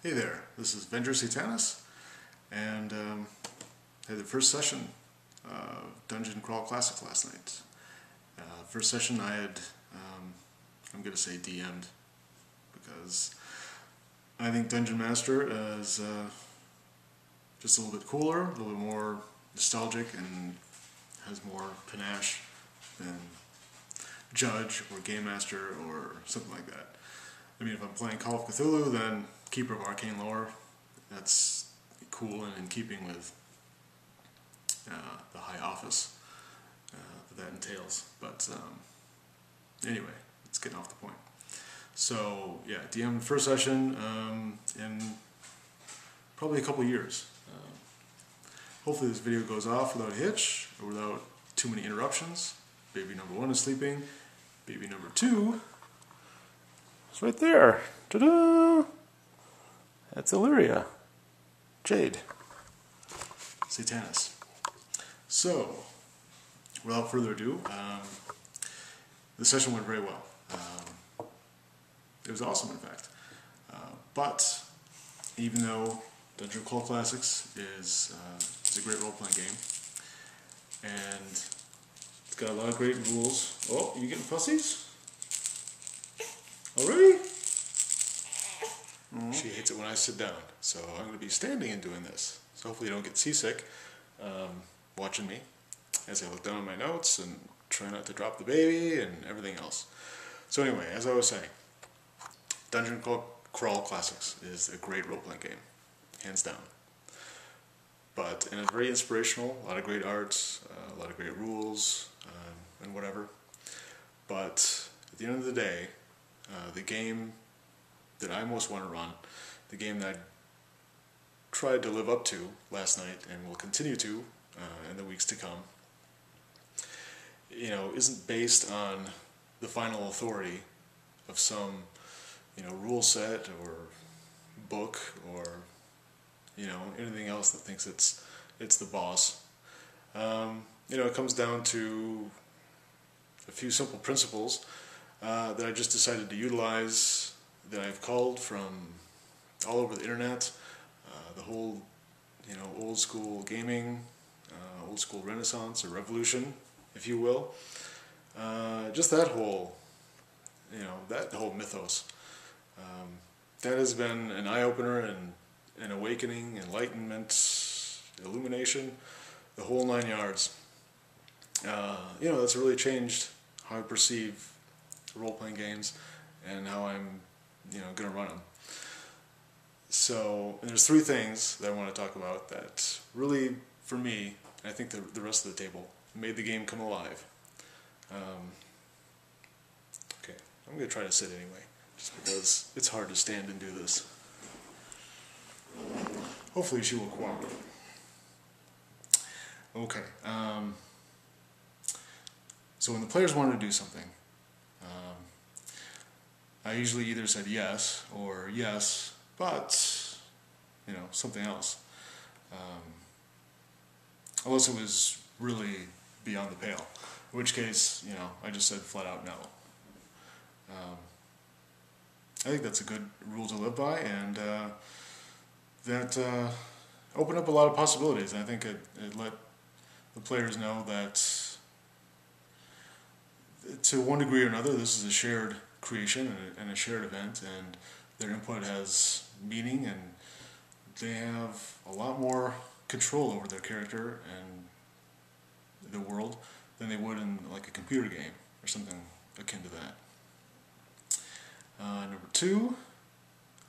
Hey there, this is Venger Satanis, and had the first session of Dungeon Crawl Classic last night. First session I had, I'm going to say DM'd, because I think Dungeon Master is just a little bit cooler, a little bit more nostalgic, and has more panache than Judge or Game Master or something like that. I mean, if I'm playing Call of Cthulhu, then Keeper of Arcane Lore, that's cool and in keeping with the high office that entails. But anyway, let's get off the point. So yeah, DM first session in probably a couple years. Hopefully this video goes off without a hitch or without too many interruptions. Baby number 1 is sleeping. Baby number 2 is right there. Ta-da! That's Illyria. Jade. Satanis. So, without further ado, the session went very well. It was awesome, in fact. But, even though Dungeon Crawl Classics is a great role-playing game, and it's got a lot of great rules. Oh, you getting fussies? Already? She hates it when I sit down, so I'm going to be standing and doing this. So hopefully you don't get seasick watching me as I look down at my notes and try not to drop the baby and everything else. So anyway, as I was saying, Dungeon Crawl Classics is a great role-playing game, hands down. And it's very inspirational, a lot of great art, a lot of great rules, and whatever. But at the end of the day, the game that I most want to run, the game that I tried to live up to last night and will continue to in the weeks to come, isn't based on the final authority of some, rule set or book or, anything else that thinks it's the boss. It comes down to a few simple principles that I just decided to utilize, that I've culled from all over the internet, the whole, old school gaming, old school renaissance or revolution, if you will. Just that whole, that whole mythos. That has been an eye-opener and an awakening, enlightenment, illumination, the whole 9 yards. That's really changed how I perceive role-playing games and how I'm, going to run them. So, and there's 3 things that I want to talk about that really, for me, and I think the rest of the table, made the game come alive. Okay, I'm going to try to sit anyway, just because it's hard to stand and do this. Hopefully she will cooperate. Okay, so when the players wanted to do something, I usually either said yes or yes, but, something else. Unless it was really beyond the pale, in which case, I just said flat out no. I think that's a good rule to live by, and that opened up a lot of possibilities. And I think it let the players know that to one degree or another, this is a shared creation and a shared event, and their input has meaning, and they have a lot more control over their character and the world than they would in like a computer game or something akin to that. Number 2,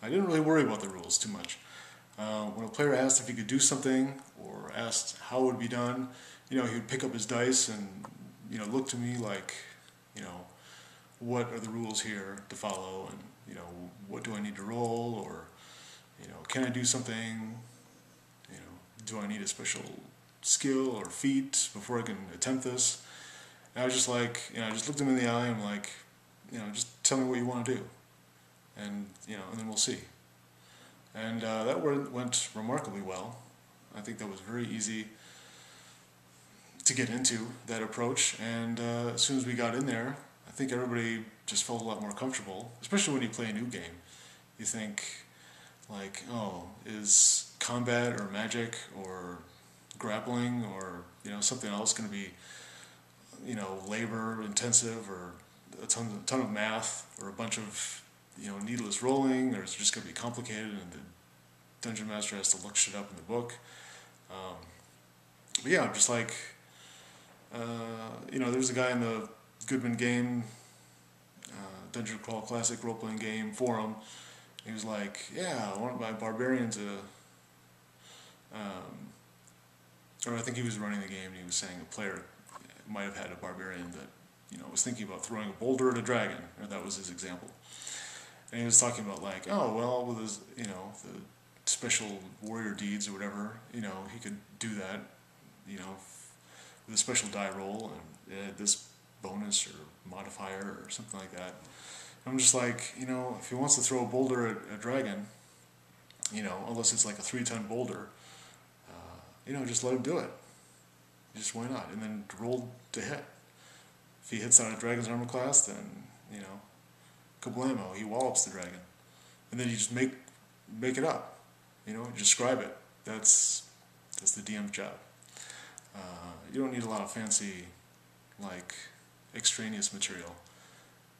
I didn't really worry about the rules too much. When a player asked if he could do something or asked how it would be done, he would pick up his dice and look to me like, what are the rules here to follow, and what do I need to roll, or can I do something, do I need a special skill or feat before I can attempt this? And I was just like, I just looked him in the eye and I'm like, just tell me what you want to do, and and then we'll see. And that went remarkably well. I think that was very easy to get into, that approach, and as soon as we got in there, I think everybody just felt a lot more comfortable, especially when you play a new game. You think, like, oh, is combat or magic or grappling or something else going to be labor intensive, or a ton of math, or a bunch of needless rolling, or is it just going to be complicated and the dungeon master has to look shit up in the book? But yeah, just like there's a guy in the Goodman Game Dungeon Crawl Classic role-playing game forum. He was like, yeah, I want my barbarian to or I think he was running the game and he was saying a player might have had a barbarian that was thinking about throwing a boulder at a dragon, or that was his example. And he was talking about like, oh well, with his the special warrior deeds or whatever, he could do that, with a special die roll and add this bonus or modifier or something like that. I'm just like, if he wants to throw a boulder at a dragon, unless it's like a 3-ton boulder, just let him do it. Just why not? And then roll to hit. If he hits on a dragon's armor class, then, kablamo, he wallops the dragon. And then you just make it up. Describe it. That's the DM's job. You don't need a lot of fancy, like, extraneous material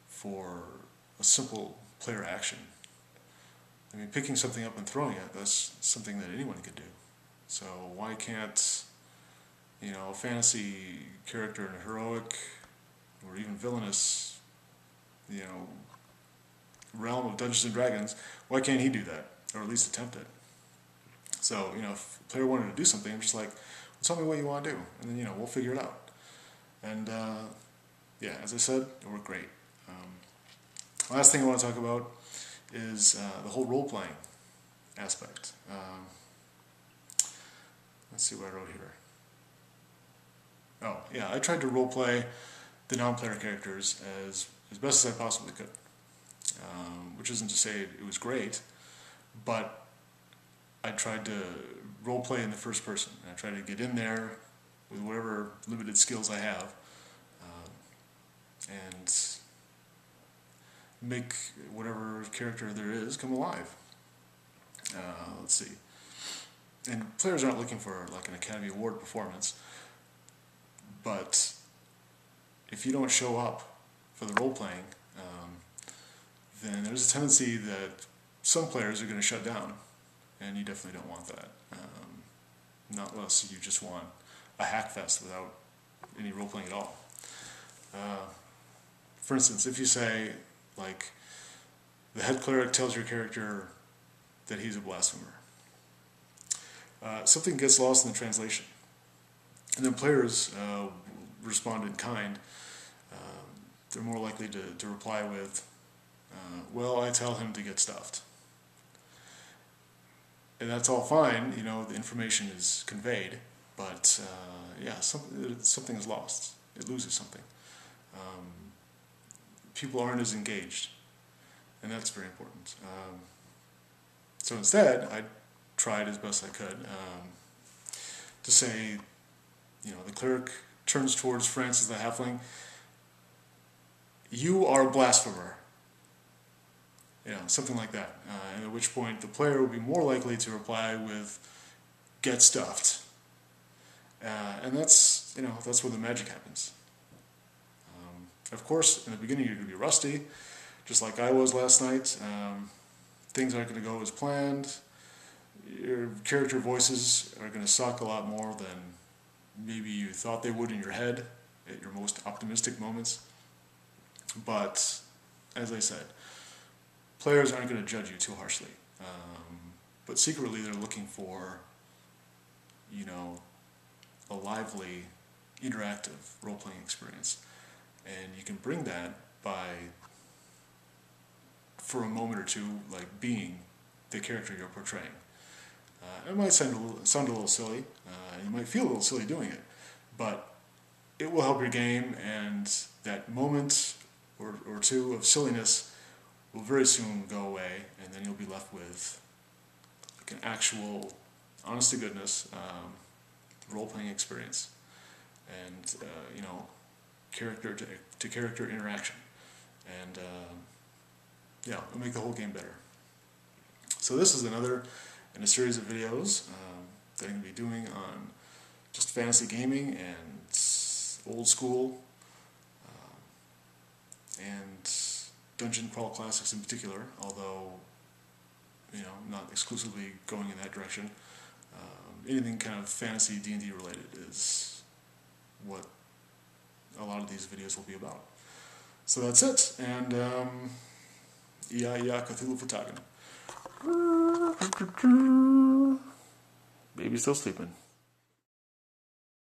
for a simple player action. I mean, picking something up and throwing it, that's something that anyone could do. So why can't, a fantasy character in a heroic or even villainous, realm of Dungeons and Dragons, why can't he do that? Or at least attempt it? So, if a player wanted to do something, I'm just like, well, tell me what you want to do, and then, we'll figure it out. And, yeah, as I said, it worked great. Last thing I want to talk about is the whole role-playing aspect. Let's see what I wrote here. Oh, yeah, I tried to role-play the non-player characters as best as I possibly could. Which isn't to say it was great, but I tried to role-play in the first person. I tried to get in there with whatever limited skills I have, and make whatever character there is come alive. Let's see. And players aren't looking for like an Academy Award performance, but if you don't show up for the role-playing, then there's a tendency that some players are going to shut down, and you definitely don't want that. Not unless you just want a hackfest without any role-playing at all. For instance, if you say, like, the head cleric tells your character that he's a blasphemer, something gets lost in the translation, and then players respond in kind. They're more likely to reply with, well, I tell him to get stuffed. And that's all fine, the information is conveyed, but yeah, something is lost. It loses something. People aren't as engaged, and that's very important. So instead, I tried as best I could to say, the cleric turns towards Francis the halfling, you are a blasphemer. Something like that. And at which point the player would be more likely to reply with, get stuffed. And that's where the magic happens. Of course, in the beginning you're going to be rusty, just like I was last night. Things aren't going to go as planned. Your character voices are going to suck a lot more than maybe you thought they would in your head at your most optimistic moments. But, as I said, players aren't going to judge you too harshly. But secretly they're looking for, a lively, interactive role-playing experience. And you can bring that by, for a moment or two, like being the character you're portraying. It might sound a little silly, you might feel a little silly doing it, but it will help your game, and that moment or two of silliness will very soon go away, and then you'll be left with like an actual, honest-to-goodness role-playing experience, and character-to-character interaction, and yeah, it'll make the whole game better. So this is another in a series of videos that I'm going to be doing on just fantasy gaming and old school and dungeon crawl classics in particular, although not exclusively going in that direction. Anything kind of fantasy D&D related is what a lot of these videos will be about. So that's it, and Cthulhu Fatagan. Baby's still sleeping.